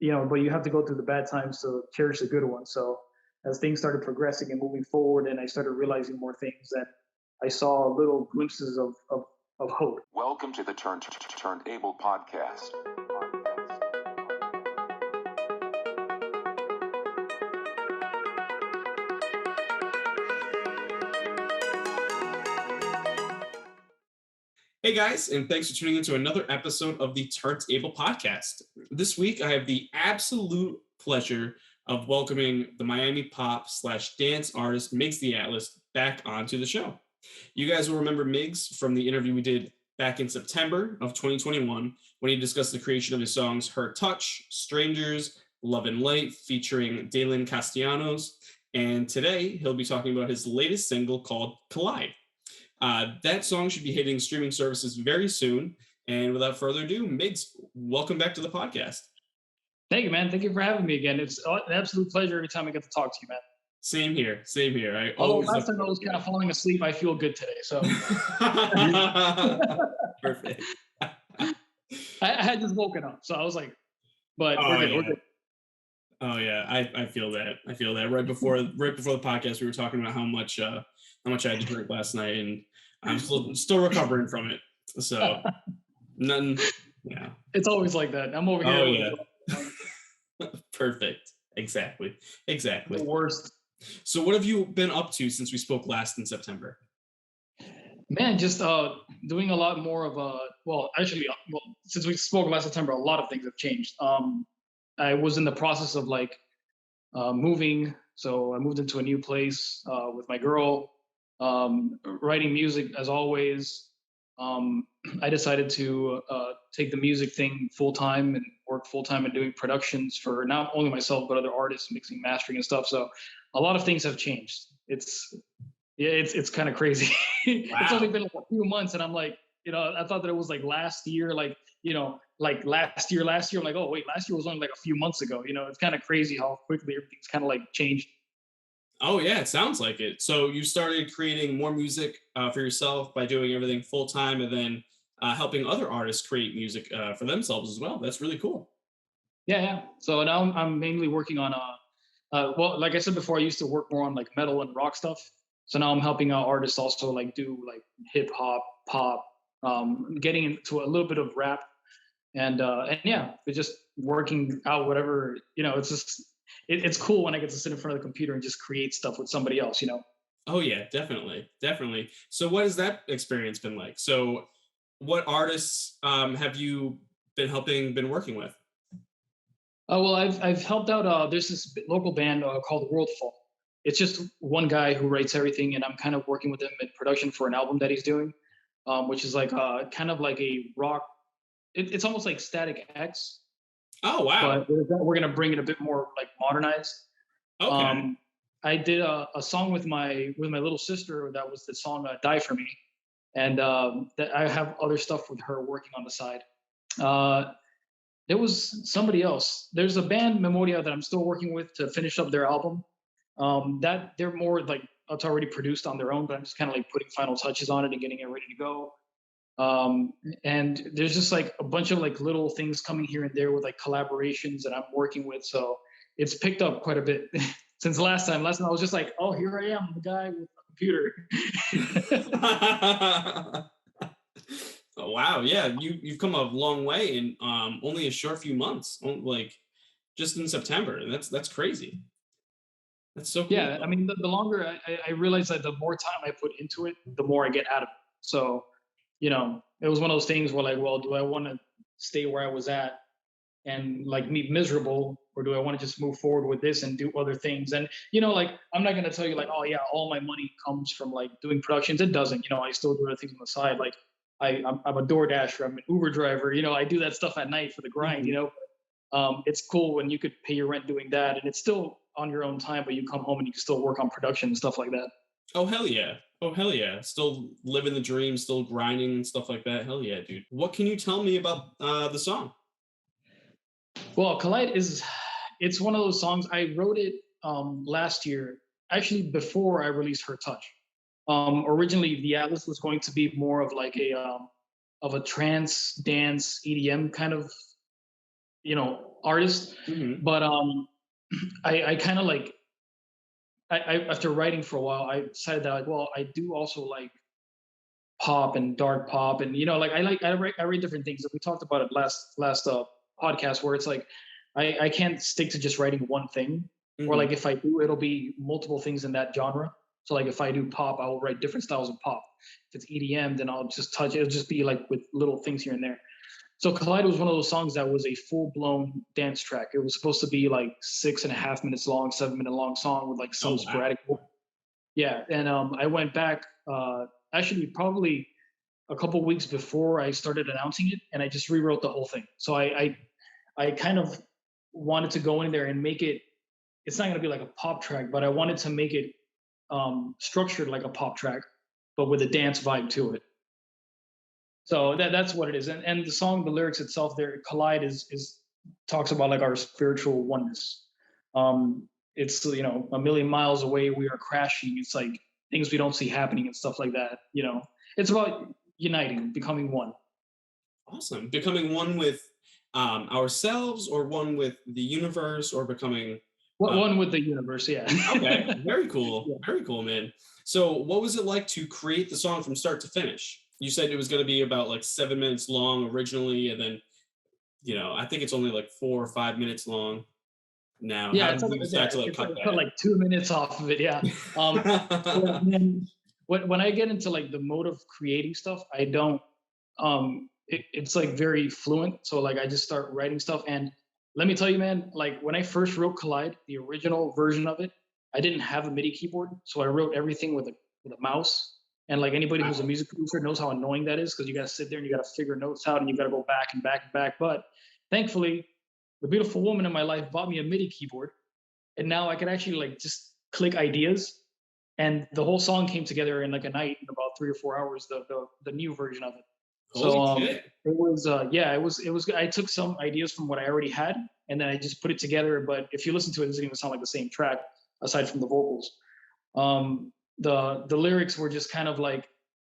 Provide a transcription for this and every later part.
but you have to go through the bad times to cherish the good ones. So as things started progressing and moving forward, and I started realizing more things, that I saw little glimpses of hope. Welcome to the Turntable Podcast. Hey guys, and thanks for tuning into another episode of the Turntable Podcast. This week, I have the absolute pleasure of welcoming the Miami pop / dance artist Miggz the Atlas back onto the show. You guys will remember Miggz from the interview we did back in September of 2021 when he discussed the creation of his songs Her Touch, Strangers, Love and Light, featuring Dalen Castellanos. And today, he'll be talking about his latest single called Collide. That song should be hitting streaming services very soon. And without further ado, Miggz, welcome back to the podcast. Thank you, man. Thank you for having me again. It's an absolute pleasure every time I get to talk to you, man. Same here. Although last time I was kind of falling asleep, I feel good today. So perfect. I had just woken up, so I was like, but we're good. Oh yeah, I feel that. Right before the podcast, we were talking about how much I had to drink last night, and I'm still recovering from it. So nothing. Yeah. It's always like that. I'm over here. Oh yeah. Perfect. Exactly. The worst. So what have you been up to since we spoke last in September? Man, just doing a lot more of since we spoke last September, a lot of things have changed. I was in the process of moving, so I moved into a new place with my girl, writing music as always. I decided to take the music thing full time and work full time and doing productions for not only myself but other artists, mixing, mastering, and stuff. So a lot of things have changed. It's kind of crazy. Wow. It's only been a few months, and I'm like, I thought that it was like last year, last year. I'm like, oh wait, last year was only like a few months ago. It's kind of crazy how quickly everything's kind of like changed. Oh yeah, it sounds like it. So you started creating more music for yourself by doing everything full time, and then helping other artists create music for themselves as well. That's really cool. Yeah. So now I'm mainly working on like I said before, I used to work more on like metal and rock stuff. So now I'm helping out artists also do hip hop, pop, getting into a little bit of rap, and yeah, it's just working out whatever. It's just it's cool when I get to sit in front of the computer and just create stuff with somebody else. Oh yeah, definitely. So what has that experience been like? So what artists have you been working with? Well, I've helped out. There's this local band called Worldfall. It's just one guy who writes everything, and I'm kind of working with him in production for an album that he's doing, which is kind of like a rock. It's almost like Static X. Oh wow! But we're gonna bring it a bit more modernized. Okay. I did a song with my little sister. That was the song "Die for Me," and I have other stuff with her working on the side. There was somebody else. There's a band, Memoria, that I'm still working with to finish up their album. That they're more it's already produced on their own, but I'm just kind of putting final touches on it and getting it ready to go. And there's just a bunch of little things coming here and there with collaborations that I'm working with. So it's picked up quite a bit since last time. Last time I was just oh, here I am, the guy with a computer. Oh, wow. Yeah. You've come a long way in only a short few months, just in September. And that's crazy. That's so cool. Yeah. I mean, the longer I realize that the more time I put into it, the more I get out of it. So, it was one of those things where well, do I want to stay where I was at and be miserable, or do I want to just move forward with this and do other things? And, I'm not going to tell you oh yeah, all my money comes from doing productions. It doesn't, I still do other things on the side. I'm a DoorDasher, I'm an Uber driver, I do that stuff at night for the grind, it's cool when you could pay your rent doing that, and it's still on your own time, but you come home and you can still work on production and stuff like that. Oh, hell yeah. Still living the dream, still grinding and stuff like that. Hell yeah, dude. What can you tell me about the song? Well, Collide it's one of those songs. I wrote it last year, actually before I released Her Touch. Originally, the Atlas was going to be more of a trance dance EDM kind of artist. Mm-hmm. But I kind of like I after writing for a while, I decided that like, well, I do also like pop and dark pop, and like I read different things. We talked about it last podcast, where it's like I can't stick to just writing one thing, or Mm-hmm. like if I do, it'll be multiple things in that genre. So like if I do pop, I will write different styles of pop. If it's EDM, then I'll just touch it. It'll just be like with little things here and there. So Collide was one of those songs that was a full blown dance track. It was supposed to be like 6.5 minutes long, 7 minute long song with like Oh some wow. sporadic. Yeah, and I went back actually probably a couple weeks before I started announcing it, and I just rewrote the whole thing. So I kind of wanted to go in there and make it. It's not going to be like a pop track, but I wanted to make it structured like a pop track, but with a dance vibe to it. So that's what it is. And the song, the lyrics itself, there, collide is talks about like our spiritual oneness. It's a million miles away, we are crashing. It's like things we don't see happening and stuff like that. It's about uniting, becoming one. Awesome. Becoming one with ourselves, or one with the universe, or becoming One with the universe, yeah. okay. Very cool. Yeah. Very cool, man. So what was it like to create the song from start to finish? You said it was going to be about like 7 minutes long originally, and then I think it's only like 4 or 5 minutes long now. Yeah, How did you decide to like cut cut like 2 minutes off of it. Yeah. that? And then when I get into like the mode of creating stuff, I don't it's like very fluent. So like I just start writing stuff. And let me tell you, man, like when I first wrote Collide, the original version of it, I didn't have a MIDI keyboard. So I wrote everything with a mouse. And like anybody who's a music producer knows how annoying that is, because you got to sit there and you got to figure notes out and you got to go back and back and back. But thankfully, the beautiful woman in my life bought me a MIDI keyboard, and now I could actually like just click ideas, and the whole song came together in like a night, in about 3 or 4 hours. The new version of it. So Holy shit. it was yeah, it was. I took some ideas from what I already had, and then I just put it together. But if you listen to it, it doesn't even sound like the same track aside from the vocals. The lyrics were just kind of like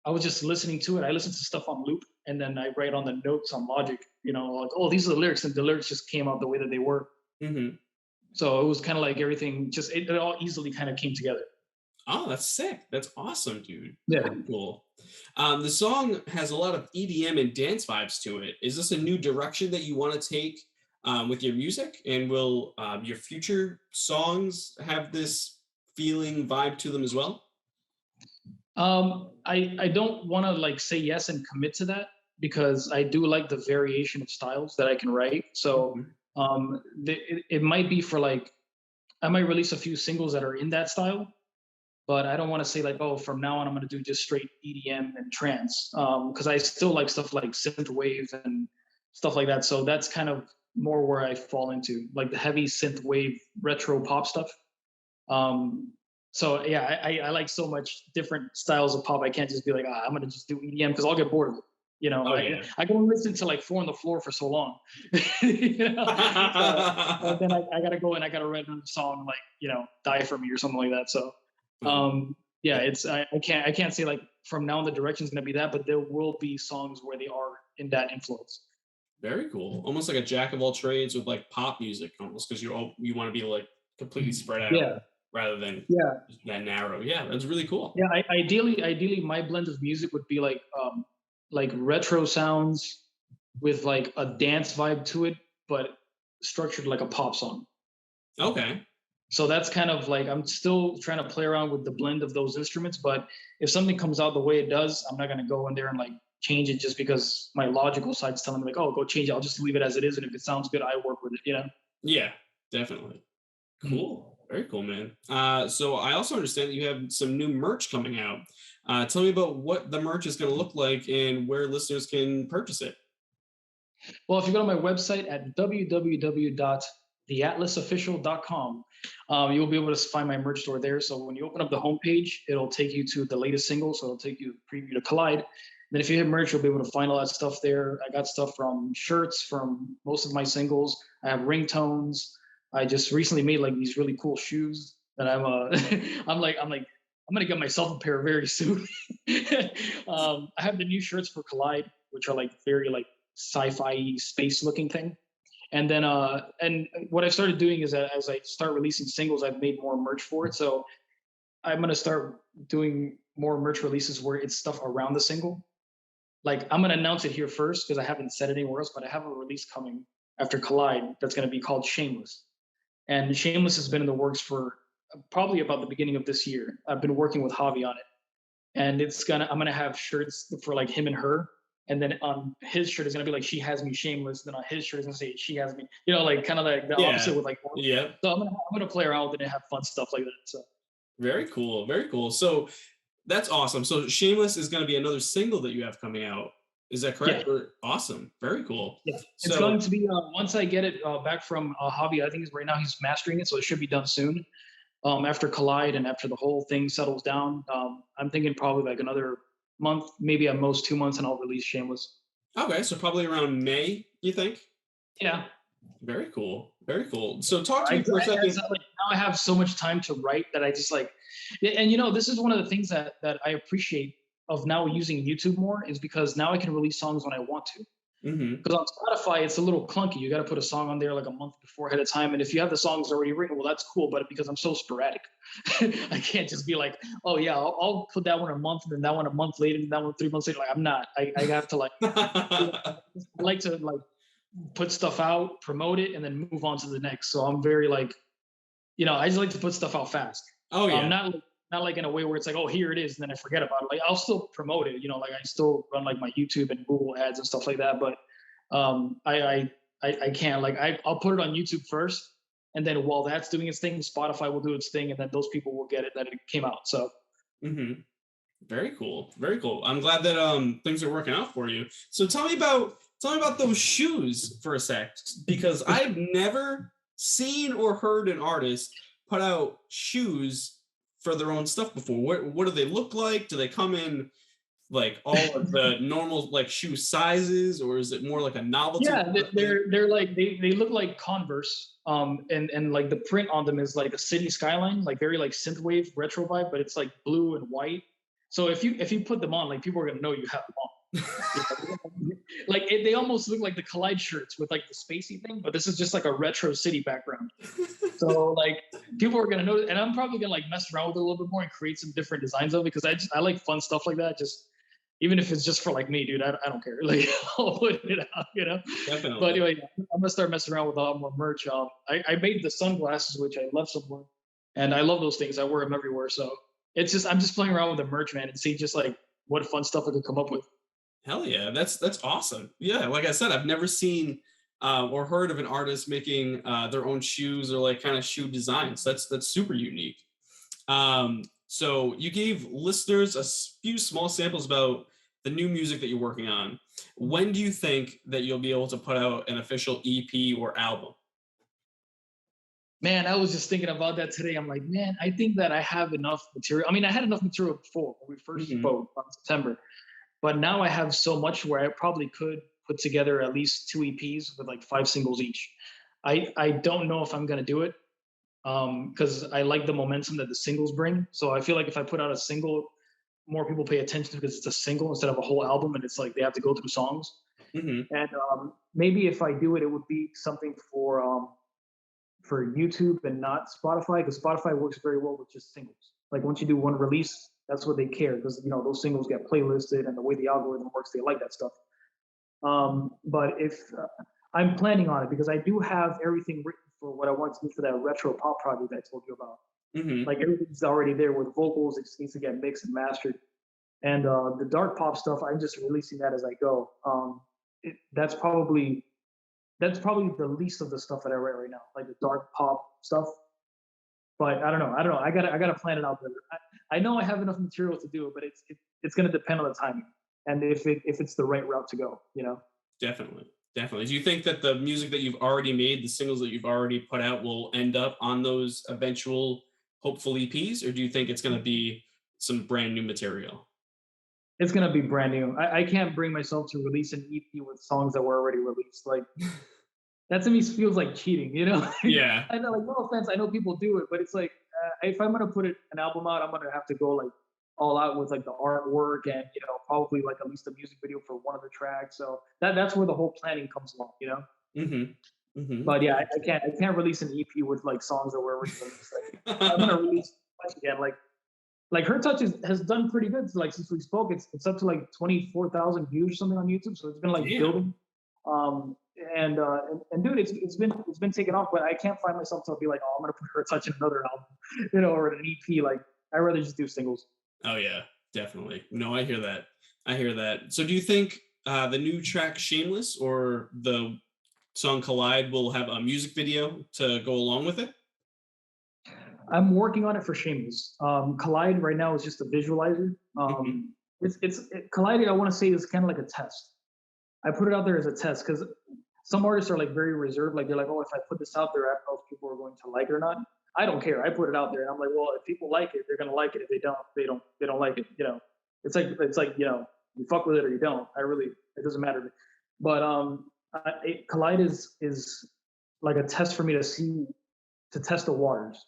I was just listening to it. I listened to stuff on loop, and then I write on the notes on Logic. Like, oh, these are the lyrics, and the lyrics just came out the way that they were. Mm-hmm. So it was kind of like everything just it all easily kind of came together. Oh, that's sick. That's awesome, dude. Yeah. Very cool. The song has a lot of EDM and dance vibes to it. Is this a new direction that you want to take with your music? And will your future songs have this feeling vibe to them as well? I don't want to like say yes and commit to that, because I do like the variation of styles that I can write. So it might be for like I might release a few singles that are in that style, but I don't want to say like, oh, from now on I'm going to do just straight EDM and trance, because I still like stuff like synth wave and stuff like that. So that's kind of more where I fall into, like the heavy synth wave retro pop stuff. So yeah, I like so much different styles of pop. I can't just be like, I'm gonna just do EDM, because I'll get bored of it. Oh, yeah. I can listen to like Four on the Floor for so long. So then I gotta go and I gotta write another song like Die for Me or something like that. So yeah, it's I can't say like from now on the direction's gonna be that, but there will be songs where they are in that influence. Very cool. Almost like a jack of all trades with like pop music, almost, because you want to be like completely spread out. Yeah. Rather than just that narrow. Yeah, that's really cool. Yeah, ideally my blend of music would be like retro sounds with like a dance vibe to it, but structured like a pop song. Okay. So that's kind of like I'm still trying to play around with the blend of those instruments, but if something comes out the way it does, I'm not gonna go in there and like change it just because my logical side's telling me like, oh, go change it. I'll just leave it as it is, and if it sounds good, I work with it. Yeah, definitely. Cool. Very cool, man. So I also understand that you have some new merch coming out. Tell me about what the merch is going to look like and where listeners can purchase it. Well, if you go to my website at www.theatlasofficial.com, you'll be able to find my merch store there. So when you open up the homepage, it'll take you to the latest single. So it'll take you to preview to Collide. Then if you hit merch, you'll be able to find all that stuff there. I got stuff from shirts from most of my singles. I have ringtones. I just recently made like these really cool shoes that I'm I'm gonna get myself a pair very soon. I have the new shirts for Collide, which are like very like sci-fi space looking thing. And then and what I started doing is that as I start releasing singles, I've made more merch for it. So I'm gonna start doing more merch releases where it's stuff around the single. Like I'm gonna announce it here first because I haven't said it anywhere else, but I have a release coming after Collide that's gonna be called Shameless. And Shameless has been in the works for probably about the beginning of this year. I've been working with Javi on it, and I'm gonna have shirts for like him and her, and then on his shirt is gonna be like she has me shameless. Then on his shirt is gonna say she has me, like kind of like the opposite Yeah. with like. Yeah. So I'm gonna play around with it and have fun stuff like that. So Very cool. Very cool. So that's awesome. So Shameless is going to be another single that you have coming out. Is that yeah, correct? Awesome. Very cool. yeah, it's So going to be once I get it back from Javi. I think right now he's mastering it, so it should be done soon. After Collide and after the whole thing settles down, I'm thinking probably like another month, maybe at most 2 months, and I'll release Shameless. okay, so probably around May, you think? Yeah, Very cool. Very cool. So talk to I, me for a I second. like now I have so much time to write that I just like, and this is one of the things that I appreciate of now using YouTube more is because now I can release songs when I want to. Hmm. Because on Spotify, it's a little clunky. You got to put a song on there like a month before ahead of time. And if you have the songs already written, well, that's cool. But because I'm so sporadic, I can't just be like, oh, yeah, I'll put that one a month and then that one a month later and that one 3 months later. Like, I'm not. I have to like, I like to like put stuff out, promote it, and then move on to the next. So I'm very like, I just like to put stuff out fast. Oh yeah. Not like in a way where it's like, oh, here it is, and then I forget about it. Like I'll still promote it, like I still run like my YouTube and Google ads and stuff like that. But I can't like I'll put it on YouTube first, and then while that's doing its thing, Spotify will do its thing, and then those people will get it that it came out. So Hmm. Very cool. Very cool. I'm glad that things are working out for you. So tell me about those shoes for a sec, because I've never seen or heard an artist put out shoes for their own stuff before. What do they look like? Do they come in like all of the normal like shoe sizes, or is it more like a novelty? yeah, they're like they look like Converse, and like the print on them is like a city skyline, like very like synthwave retro vibe, but it's like blue and white. So if you put them on, like people are gonna know you have them on. Like they almost look like the Collide shirts with like the spacey thing, but this is just like a retro city background. So like people are gonna know, and I'm probably gonna like mess around with it a little bit more and create some different designs of it because I like fun stuff like that. Just even if it's just for like me, dude, I don't care. Like I'll put it out. Definitely. But anyway, I'm gonna start messing around with a lot more merch. I made the sunglasses, which I love so much, and I love those things. I wear them everywhere. So I'm just playing around with the merch, man, and see just like what fun stuff I could come up with. Hell yeah, that's awesome. Yeah, like I said, I've never seen or heard of an artist making their own shoes or like kind of shoe designs. That's super unique. So you gave listeners a few small samples about the new music that you're working on. When do you think that you'll be able to put out an official EP or album? Man, I was just thinking about that today. I'm like, man, I think that I have enough material. I mean, I had enough material before when we first Mhm. spoke on September, but now I have so much where I probably could put together at least 2 EPs with like 5 singles each. I don't know if I'm gonna do it because I like the momentum that the singles bring. So I feel like if I put out a single, more people pay attention because it's a single instead of a whole album, and it's like they have to go through songs. Mhm. And maybe if I do it, it would be something for YouTube and not Spotify, because Spotify works very well with just singles. Like once you do one release, that's what they care because those singles get playlisted, and the way the algorithm works, they like that stuff. But if I'm planning on it because I do have everything written for what I want to do for that retro pop project I told you about. Mhm. Like everything's already there with vocals. It just needs to get mixed and mastered. And the dark pop stuff, I'm just releasing that as I go. That's probably the least of the stuff that I write right now, like the dark pop stuff. But I don't know. I gotta plan it out better. I know I have enough material to do it, but it's gonna depend on the timing and if it's the right route to go. Definitely. Definitely. Do you think that the music that you've already made, the singles that you've already put out, will end up on those eventual hopeful EPs, or do you think it's going to be some brand new material? It's gonna be brand new. I can't bring myself to release an EP with songs that were already released. Like that to me feels like cheating. Yeah. I know, like no offense, I know people do it, but it's like if I'm gonna put an album out, I'm gonna have to go like all out with like the artwork and probably like at least a music video for one of the tracks. So that's where the whole planning comes along. Hmm. Mhm. But yeah, I can't release an EP with like songs that were already released. Like I'm gonna release Touch again. Like her touch has done pretty good. Like since we spoke, it's up to like 24,000 views or something on YouTube. So it's been like Damn. building. Um and dude, it's been taken off, but I can't find myself to be like, oh, I'm gonna put her touch in another album, or an EP. Like I'd rather just do singles. Oh yeah, definitely. No, I hear that. I hear that. So do you think the new track Shameless or the song Collide will have a music video to go along with it? I'm working on it for Shameless. Collide right now is just a visualizer. Mhm. Collide. I want to say is kind of like a test. I put it out there as a test because some artists are like very reserved. Like they're like, oh, if I put this out there, I don't know if people are going to like it or not. I don't care. I put it out there, and I'm like, well, if people like it, they're gonna like it. If they don't, they don't like it. It's like you fuck with it or you don't. It doesn't matter. But Collide is like a test for me to test the waters,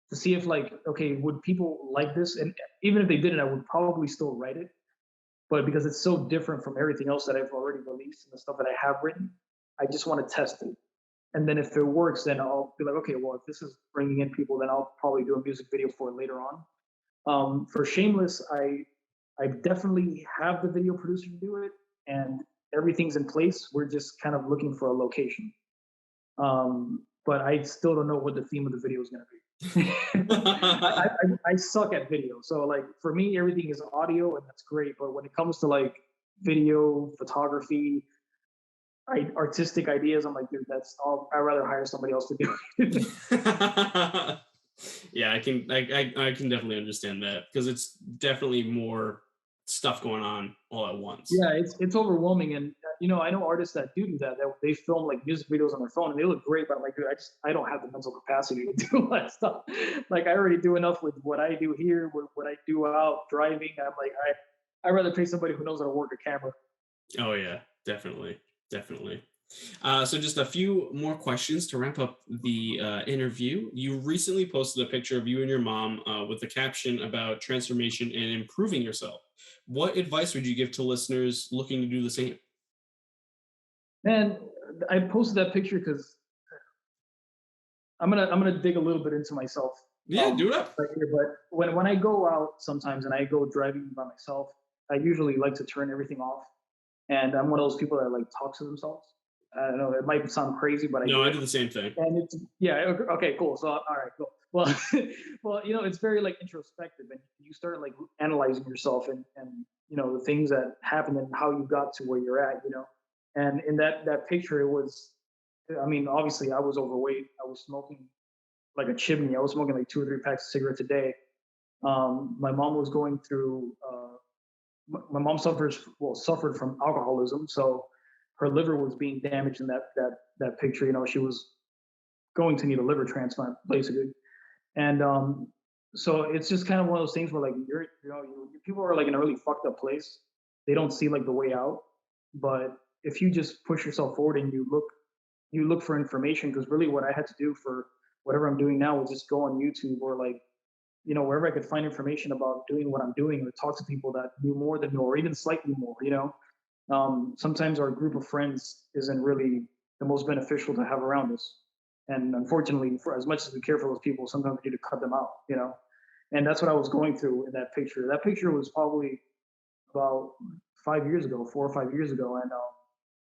to see if like, okay, would people like this? And even if they didn't, I would probably still write it. But because it's so different from everything else that I've already released and the stuff that I have written, I just want to test it. And then if it works, then I'll be like, okay, well, if this is bringing in people, then I'll probably do a music video for it later on. For Shameless, I definitely have the video producer to do it, and everything's in place. We're just kind of looking for a location. But I still don't know what the theme of the video is going to be. I suck at video, so like for me, everything is audio, and that's great. But when it comes to like video, photography, artistic ideas, I'm like, dude, that's all. I'd rather hire somebody else to do it. Yeah, I can definitely understand that because it's definitely more stuff going on all at once. Yeah, it's overwhelming, and I know artists that do that they film like music videos on their phone, and they look great. But I'm like, dude, I don't have the mental capacity to do all that stuff. Like I already do enough with what I do here, with what I do out driving. I'm like, I'd rather pay somebody who knows how to work a camera. Oh yeah, definitely, definitely. So just a few more questions to wrap up the interview. You recently posted a picture of you and your mom with a caption about transformation and improving yourself. What advice would you give to listeners looking to do the same? And I posted that picture because I'm gonna dig a little bit into myself Yeah, do it up. right here. But when I go out sometimes and I go driving by myself, I usually like to turn everything off. And I'm one of those people that like talk to themselves. I don't know. It might sound crazy, but I No, do I it. do the same thing. And it's yeah. Okay, cool. So all right, cool. Well, well, it's very like introspective, and you start like analyzing yourself and the things that happened and how you got to where you're at. And in that picture, it was. I mean, obviously, I was overweight. I was smoking like a chimney. I was smoking like 2 or 3 packs of cigarettes a day. My mom was going through. My mom suffered from alcoholism, so her liver was being damaged in that picture. She was going to need a liver transplant, basically. And so it's just kind of one of those things where like people are like in a really fucked up place. They don't see like the way out. But if you just push yourself forward and you look for information, because really what I had to do for whatever I'm doing now was just go on YouTube or like wherever I could find information about doing what I'm doing, or talk to people that knew more than me, or even slightly more. Sometimes our group of friends isn't really the most beneficial to have around us. And unfortunately, for as much as we care for those people, sometimes we need to cut them out. And that's what I was going through in that picture. That picture was probably about 5 years ago, 4 or 5 years ago.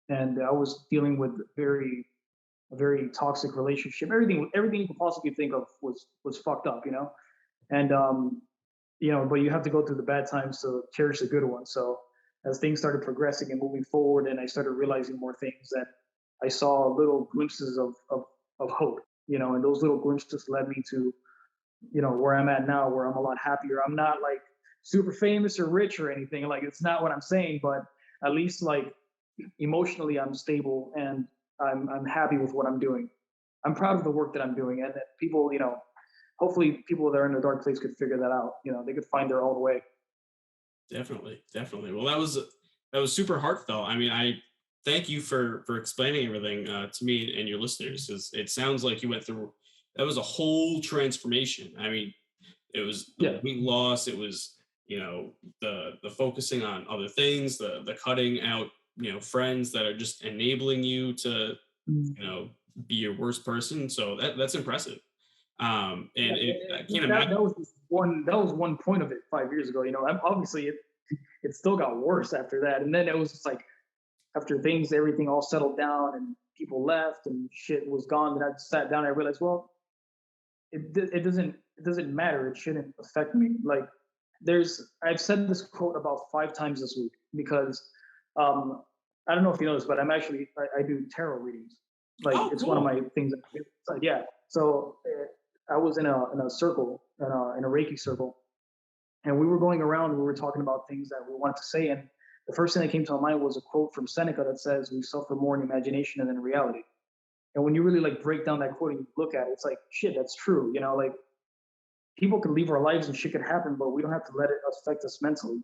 And I was dealing with a very toxic relationship. Everything you could possibly think of was fucked up. And but you have to go through the bad times to cherish the good ones. So as things started progressing and moving forward, and I started realizing more things, that I saw little glimpses of hope. And those little glimpses led me to where I'm at now, where I'm a lot happier. I'm not like super famous or rich or anything. Like it's not what I'm saying, but at least like emotionally I'm stable, and I'm happy with what I'm doing. I'm proud of the work that I'm doing, and that people, hopefully people that are in a dark place could figure that out. They could find their own way. Definitely, definitely. Well, that was super heartfelt. I mean, I thank you for explaining everything to me and your listeners. 'Cause it sounds like you went through that was a whole transformation. I mean, it was the Yeah. weight loss. It was the focusing on other things, the cutting out friends that are just enabling you to Mm. be your worst person. So that's impressive. I can't that, imagine. that was just one point of it 5 years ago. Obviously it still got worse after that, and then it was just like after everything all settled down and people left and shit was gone. Then I sat down and I realized, well, it doesn't matter. It shouldn't affect me. Like I've said this quote about 5 times this week because I don't know if you know this, but I do tarot readings. Like Oh, it's one of cool. my things. Yeah. So I was in a circle, in a Reiki circle, and we were going around. We were talking about things that we wanted to say, and the first thing that came to my mind was a quote from Seneca that says, "We suffer more in imagination than in reality." And when you really like break down that quote and you look at it, it's like shit. That's true. Like people can leave our lives and shit can happen, but we don't have to let it affect us mentally.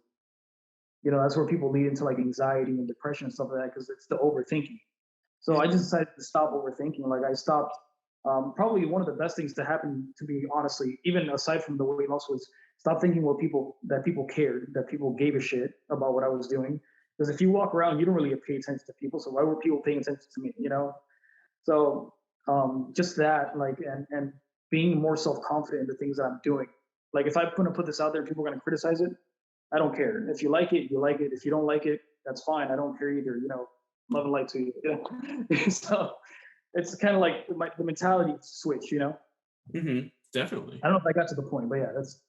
That's where people lead into like anxiety and depression and stuff like that because it's the overthinking. So I just decided to stop overthinking. Like I stopped. Probably one of the best things to happen to me, honestly, even aside from the weight loss, was stop thinking that people cared, that people gave a shit about what I was doing. Because if you walk around, you don't really pay attention to people. So why were people paying attention to me? So just that, like, and being more self-confident in the things that I'm doing. Like if I'm going to put this out there, people are going to criticize it. I don't care. If you like it, you like it. If you don't like it, that's fine. I don't care either. Love and light to you. So it's kind of like the mentality switch. Definitely. I don't know if I got to the point, but yeah, that's.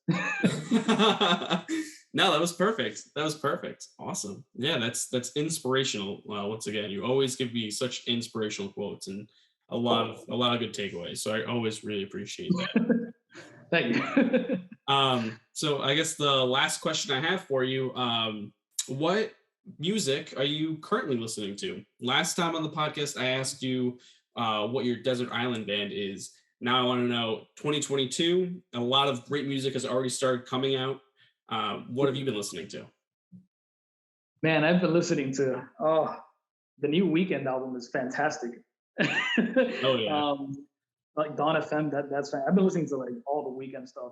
No, that was perfect. That was perfect. Awesome. Yeah, that's inspirational. Once again, you always give me such inspirational quotes and a lot of good takeaways. So I always really appreciate that. Thank you. So I guess the last question I have for you, what music are you currently listening to? Last time on the podcast, I asked you what your desert island band is. Now I want to know 2022. A lot of great music has already started coming out. What have you been listening to? Man, I've been listening to the new Weekend album is fantastic. Oh yeah. Like Dawn FM, that's fine. I've been listening to like all the Weekend stuff.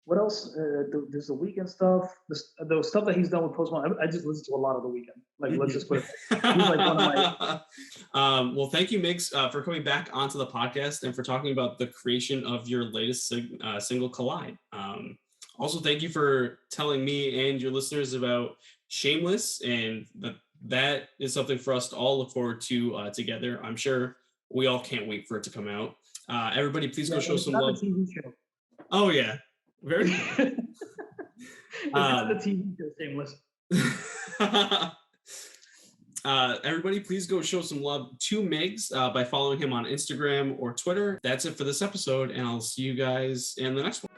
What else? There's the Weekend stuff. The stuff that he's done with Post Malone. I just listen to a lot of the Weekend. Like let's just put it. He's like one of my. Well, thank you, Miggz, for coming back onto the podcast and for talking about the creation of your latest single, Collide. Also, thank you for telling me and your listeners about Shameless, and that is something for us to all look forward to together. I'm sure we all can't wait for it to come out. Everybody, please go show some love. It's not a TV show. Oh yeah, very. It's not a TV show. Shameless. Everybody, please go show some love to Miggz by following him on Instagram or Twitter. That's it for this episode, and I'll see you guys in the next one.